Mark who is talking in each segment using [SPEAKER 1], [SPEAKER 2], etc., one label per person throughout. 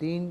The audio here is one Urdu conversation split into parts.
[SPEAKER 1] 3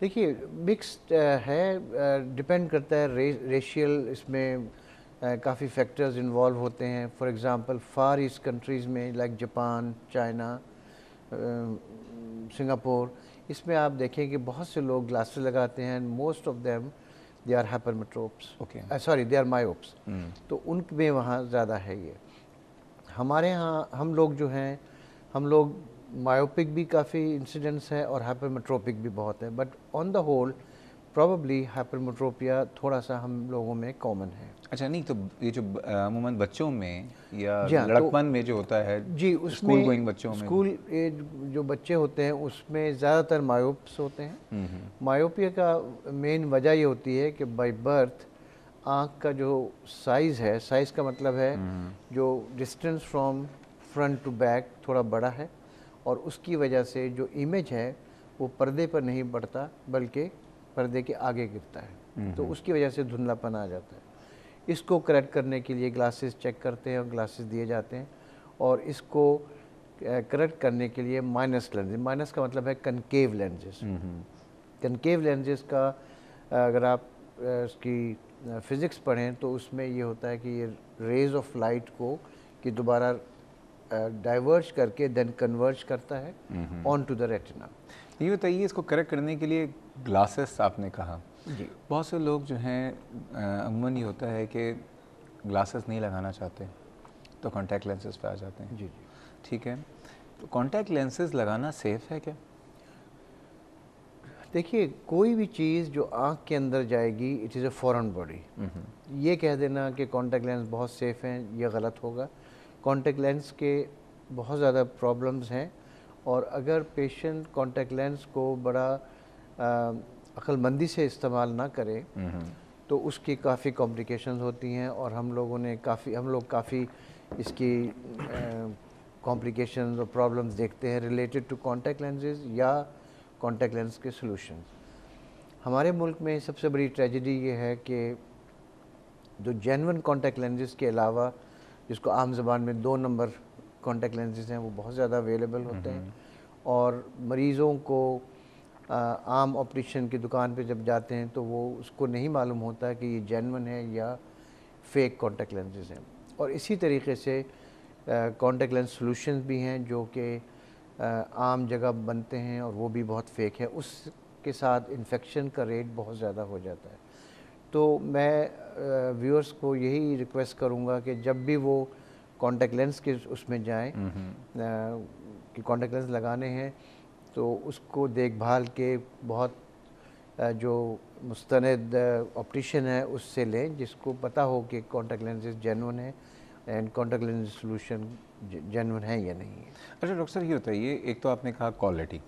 [SPEAKER 1] دیکھیے مکسڈ ہے، ڈپینڈ کرتا ہے ریشیل، اس میں کافی فیکٹرز انوالو ہوتے ہیں. For example far east countries میں لائک جاپان، چائنا، سنگاپور، اس میں آپ دیکھیں کہ بہت سے لوگ گلاسز لگاتے ہیں. Most of them they are hypermetropes, sorry they are myopes. تو ان میں وہاں زیادہ ہے یہ. ہمارے ہاں ہم لوگ جو ہیں، ہم لوگ مائیوپک بھی کافی انسیڈنٹس ہے اور ہائپرمیٹروپک بھی بہت ہے، but on the whole probably hypermetropia تھوڑا سا ہم لوگوں میں کامن ہے.
[SPEAKER 2] اچھا نہیں تو یہ جو عموماً بچوں میں یا
[SPEAKER 1] جی ہاں، تو
[SPEAKER 2] لڑکپن میں جو ہوتا ہے
[SPEAKER 1] جی اس
[SPEAKER 2] اسکول
[SPEAKER 1] میں
[SPEAKER 2] گوئنگ بچوں میں
[SPEAKER 1] اسکول ایج جو بچے ہوتے ہیں اس میں زیادہ تر مائیوپس ہوتے ہیں. مائیوپیا کا مین وجہ یہ ہوتی ہے کہ بائی برتھ آنکھ کا جو سائز ہے، سائز کا مطلب ہے جو distance from front to back تھوڑا بڑا ہے، اور اس کی وجہ سے جو امیج ہے وہ پردے پر نہیں پڑتا بلکہ پردے کے آگے گرتا ہے. تو اس کی وجہ سے دھندلا پن آ جاتا ہے. اس کو کریکٹ کرنے کے لیے گلاسز چیک کرتے ہیں اور گلاسز دیے جاتے ہیں، اور اس کو کریکٹ کرنے کے لیے مائنس لینز، مائنس کا مطلب ہے کنکیو لینزز. کنکیو لینزز کا اگر آپ اس کی فزکس پڑھیں تو اس میں یہ ہوتا ہے کہ یہ ریز آف لائٹ کو کہ دوبارہ ڈائیورج کر کے دین کنورج کرتا ہے آن ٹو دا ریٹنا.
[SPEAKER 2] یہ بتائیے اس کو کریکٹ کرنے کے لیے گلاسز آپ نے کہا،
[SPEAKER 1] جی
[SPEAKER 2] بہت سے لوگ جو ہیں عموماً یہ ہوتا ہے کہ گلاسز نہیں لگانا چاہتے تو کانٹیکٹ لینسز پہ آ جاتے ہیں.
[SPEAKER 1] جی جی
[SPEAKER 2] ٹھیک ہے، تو کانٹیکٹ لینسز لگانا سیف ہے کیا؟
[SPEAKER 1] دیکھیے کوئی بھی چیز جو آنکھ کے اندر جائے گی it is a foreign body. یہ کہہ دینا کہ کانٹیکٹ لینس بہت سیف ہیں یہ غلط ہوگا. کانٹیکٹ لینس کے بہت زیادہ پرابلمز ہیں، اور اگر پیشنٹ کانٹیکٹ لینس کو بڑا عقل مندی سے استعمال نہ کرے تو اس کی کافی کمپلیکیشنز ہوتی ہیں، اور ہم لوگ کافی اس کی کمپلیکیشنز اور پرابلمز دیکھتے ہیں ریلیٹڈ ٹو کانٹیکٹ لینسز یا کانٹیکٹ لینس کے سلوشنز. ہمارے ملک میں سب سے بڑی ٹریجڈی یہ ہے کہ جو جینون کانٹیکٹ لینسز کے علاوہ جس کو عام زبان میں 2 نمبر کانٹیکٹ لینسز ہیں وہ بہت زیادہ اویلیبل ہوتے ہیں، اور مریضوں کو عام آپریشن کی دکان پہ جب جاتے ہیں تو وہ اس کو نہیں معلوم ہوتا کہ یہ جینون ہے یا فیک کانٹیکٹ لینسز ہیں. اور اسی طریقے سے کانٹیکٹ لینس سلوشنز بھی ہیں جو کہ عام جگہ بنتے ہیں اور وہ بھی بہت فیک ہے. اس کے ساتھ انفیکشن کا ریٹ بہت زیادہ ہو جاتا ہے. تو میں ویورز کو یہی ریکویسٹ کروں گا کہ جب بھی وہ کانٹیکٹ لینس کے اس میں جائیں کہ کانٹیکٹ لینس لگانے ہیں تو اس کو دیکھ بھال کے بہت جو مستند آپٹیشین ہے اس سے لیں جس کو پتہ ہو کہ کانٹیکٹ لینسز جینون ہے and contact lens solution genuine ہے یا نہیں ہے.
[SPEAKER 2] اچھا ڈاکٹر صاحب یہ بتائیے، ایک تو آپ نے کہا کوالٹی،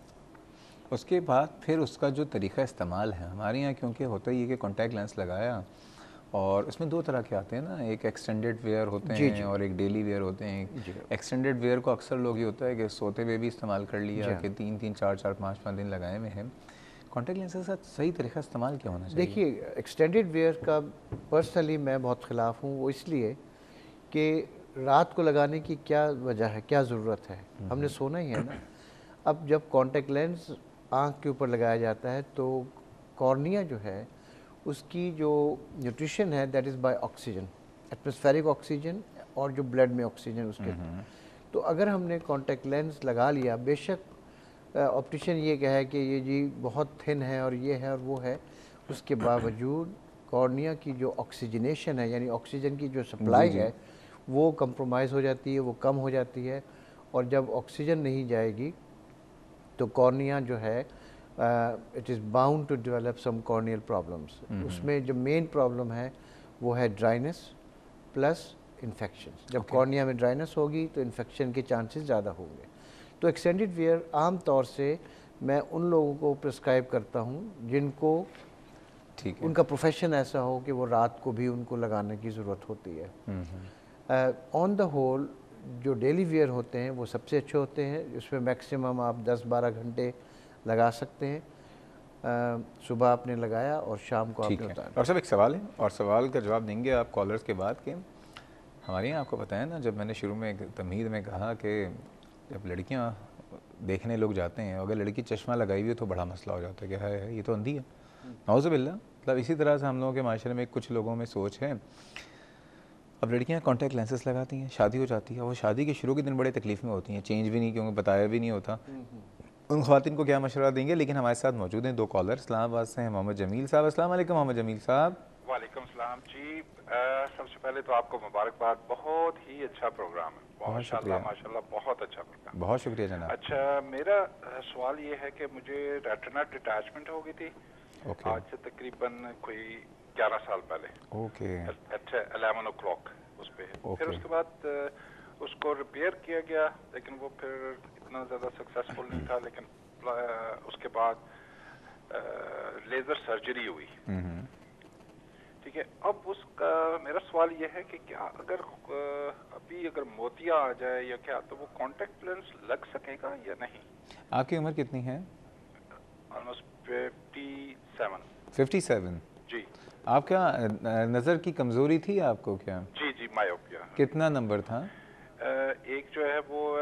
[SPEAKER 2] اس کے بعد پھر اس کا جو طریقہ استعمال ہے ہمارے یہاں کیونکہ ہوتا ہی ہے کہ کانٹیکٹ لینس لگایا اور اس میں 2 طرح کے آتے ہیں نا، ایک ایکسٹینڈیڈ ویئر ہوتے ہیں اور ایک ڈیلی ویئر ہوتے ہیں. ایکسٹینڈیڈ ویئر کو اکثر لوگ یہ ہوتا ہے کہ سوتے ہوئے بھی استعمال کر لیا کہ 3 4 5 دن لگائے ہوئے ہیں. کانٹیکٹ لینس کے ساتھ صحیح طریقہ استعمال کیا ہونا چاہیے؟
[SPEAKER 1] دیکھیے ایکسٹینڈیڈ ویئر کا پرسنلی میں بہت خلاف ہوں. وہ اس لیے کہ رات کو لگانے کی کیا وجہ ہے، کیا ضرورت ہے، ہم نے سونا ہی ہے نا. اب جب کانٹیکٹ لینس آنکھ کے اوپر لگایا جاتا ہے تو کارنیا جو ہے اس کی جو نیوٹریشن ہے that is by oxygen, atmospheric oxygen اور جو بلڈ میں آکسیجن اس کے. تو اگر ہم نے کانٹیکٹ لینس لگا لیا، بے شک آپٹیشن یہ کہے کہ یہ جی بہت تھن ہے اور یہ ہے اور وہ ہے، اس کے باوجود کارنیا کی جو آکسیجنیشن ہے یعنی آکسیجن کی جو سپلائی ہے وہ کمپرومائز ہو جاتی ہے، وہ کم ہو جاتی ہے. اور جب آکسیجن نہیں جائے گی تو کارنیا جو ہے it is bound to develop some corneal problems. اس میں جو مین پرابلم ہے وہ ہے ڈرائنس پلس انفیکشن. جب کارنیا میں ڈرائنس ہوگی تو انفیکشن کے چانسز زیادہ ہوں گے. تو ایکسٹینڈیڈ ویئر عام طور سے میں ان لوگوں کو پرسکرائب کرتا ہوں جن کو ان کا پروفیشن ایسا ہو کہ وہ رات کو بھی ان کو لگانے کی ضرورت ہوتی ہے. آن دا ہول جو ڈیلی ویئر ہوتے ہیں وہ سب سے اچھے ہوتے ہیں. اس میں میکسیمم آپ 10-12 گھنٹے لگا سکتے ہیں. صبح آپ نے لگایا اور شام کو آپ نے اتارا.
[SPEAKER 2] اور صاحب ایک سوال ہے اور سوال کا جواب دیں گے آپ کالرز کے بعد کہ ہمارے یہاں آپ کو پتہ ہے نا، جب میں نے شروع میں تمہید میں کہا کہ جب لڑکیاں دیکھنے لوگ جاتے ہیں، اگر لڑکی چشمہ لگائی ہوئی ہے تو بڑا مسئلہ ہو جاتا ہے کہ ہے یہ تو اندھی ہے، نعوذ باللہ. مطلب اسی طرح سے ہم لوگوں کے معاشرے میں کچھ لوگوں میں سوچ ہے. اب لڑکیاں کانٹیکٹ لینسز لگاتی ہیں، شادی ہو جاتی ہے، وہ شادی کے شروع کے دن بڑے تکلیف میں ہوتی ہیں، چینج بھی نہیں کیونکہ بتایا بھی نہیں ہوتا. ان خواتین کو کیا مشورہ دیں گے؟ لیکن ہمارے ساتھ موجود ہیں 2 کالر. اسلام آباد سے ہیں محمد جمیل صاحب. السلام علیکم محمد جمیل صاحب.
[SPEAKER 3] وعلیکم السلام جی. سب سے پہلے تو آپ کو مبارکباد، بہت ہی اچھا پروگرام ہے.
[SPEAKER 2] بہت
[SPEAKER 3] ماشاءاللہ
[SPEAKER 2] شکریہ.
[SPEAKER 3] ماشاءاللہ بہت اچھا پروگرام.
[SPEAKER 2] بہت شکریہ جناب.
[SPEAKER 3] اچھا، میرا سوال یہ ہے کہ مجھے ریٹنا ڈٹیچمنٹ ہو گئی تھی
[SPEAKER 2] اوکے
[SPEAKER 3] آج سے تقریباً کوئی 11 سال پہلے.
[SPEAKER 2] اوکے
[SPEAKER 3] 11 او کلاک اس پہ. پھر
[SPEAKER 2] اوکے
[SPEAKER 3] اس کے بعد اس کو ریپیئر کیا گیا، لیکن وہ پھر اتنا زیادہ سکسیسفل نہیں تھا. لیکن اس کے بعد لیزر سرجری ہوئی. ٹھیک ہے. اب اس کا میرا سوال یہ ہے کہ کیا اگر ابھی اگر موتیا آ جائے یا کیا تو وہ کانٹیکٹ لینس لگ سکے گا یا نہیں؟
[SPEAKER 2] آپ کی عمر کتنی ہے؟
[SPEAKER 3] آلموسٹ 57.
[SPEAKER 2] 57.
[SPEAKER 3] جی
[SPEAKER 2] آپ کیا نظر کی کمزوری تھی آپ کو کیا؟
[SPEAKER 3] جی جی مائوپیا.
[SPEAKER 2] کتنا نمبر تھا؟
[SPEAKER 3] ایک جو ہے وہ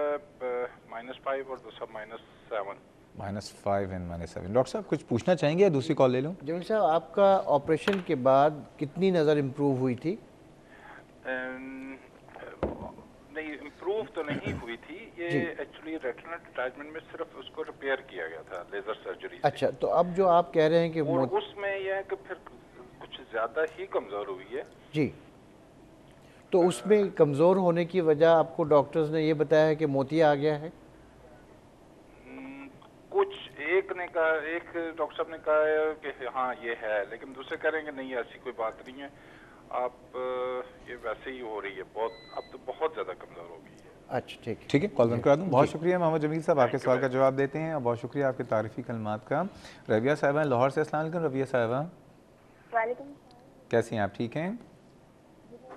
[SPEAKER 3] -5 اور دوسرا -7.
[SPEAKER 2] -5 and -7. ڈاکٹر صاحب کچھ پوچھنا چاہیں گے یا دوسری کال لے لوں؟
[SPEAKER 1] جمیل صاحب، آپ کا آپریشن کے بعد کتنی نظر امپروو ہوئی تھی؟
[SPEAKER 3] نہیں، امپروو تو نہیں ہوئی تھی. یہ ایکچولی ریٹنا ڈٹیچمنٹ میں صرف اس کو ریپیئر کیا گیا تھا لیزر سرجری سے.
[SPEAKER 1] اچھا، تو اب جو آپ کہہ رہے ہیں کہ
[SPEAKER 3] اور اس میں یہ ہے کہ پھر کچھ زیادہ ہی کمزور ہوئی ہے.
[SPEAKER 1] جی، تو اس میں کمزور ہونے کی وجہ آپ کو ڈاکٹرز نے یہ بتایا ہے کہ موتیا آ گیا ہے؟
[SPEAKER 3] کچھ ایک نے کہا، ایک ڈاکٹر صاحب نے کہا ہے کہ ہاں یہ ہے، لیکن دوسرے کہہ رہے ہیں کہ نہیں ایسی کوئی بات نہیں ہے، آپ یہ ویسے ہی ہو رہی ہے. بہت اب تو بہت زیادہ کمزور ہو گئی ہے.
[SPEAKER 1] اچھا ٹھیک ہے،
[SPEAKER 2] ٹھیک ہے، کال بند کرا دوں. بہت شکریہ محمد جمیل صاحب، آپ کے سوال کا جواب دیتے ہیں اور بہت شکریہ آپ کے تعریفی کلمات کا. ربیہ صاحبہ لاہور سے. السلام علیکم ربیہ صاحبہ.
[SPEAKER 4] وعلیکم السلام.
[SPEAKER 2] کیسی ہیں آپ؟ ٹھیک ہیں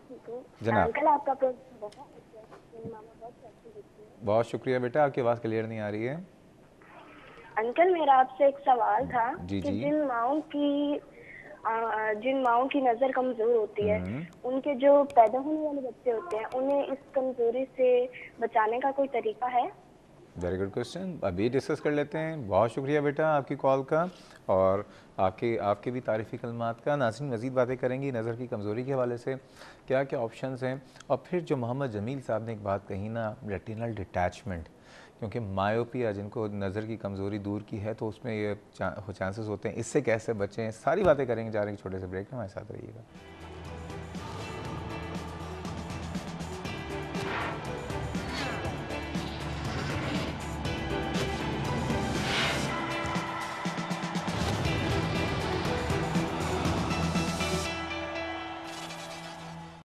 [SPEAKER 4] ٹھیک ہوں.
[SPEAKER 2] جناب؟
[SPEAKER 4] انکل آپ کا پروگرام بہت اچھا ہے، میری ماما بہت اچھی دیکھتی ہے.
[SPEAKER 2] بہت شکریہ بیٹا، آپ کی آواز کلیئر نہیں آ رہی ہے.
[SPEAKER 4] انکل میرا آپ سے ایک سوال تھا
[SPEAKER 2] جی
[SPEAKER 4] کہ
[SPEAKER 2] جی.
[SPEAKER 4] جن ماؤں کی نظر کمزور ہوتی ہے ان کے جو پیدا ہونے والے بچے ہوتے ہیں انہیں اس کمزوری سے بچانے کا کوئی طریقہ ہے؟
[SPEAKER 2] ویری گڈ کوشچن، ابھی ڈسکس کر لیتے ہیں. بہت شکریہ بیٹا آپ کی کال کا اور آپ کے بھی تعریفی کلمات کا. ناظرین مزید باتیں کریں گی نظر کی کمزوری کے حوالے سے، کیا کیا آپشنز ہیں. اور پھر جو محمد جمیل صاحب نے ایک بات کہی نا، ریٹینل ڈٹیچمنٹ، کیونکہ مائیوپیا جن کو نظر کی کمزوری دور کی ہے تو اس میں یہ چانسز ہوتے ہیں، اس سے کیسے بچیں. ساری باتیں کریں گے. جا رہے ہیں چھوٹے سے بریک میں، ہمارے ساتھ رہیے گا.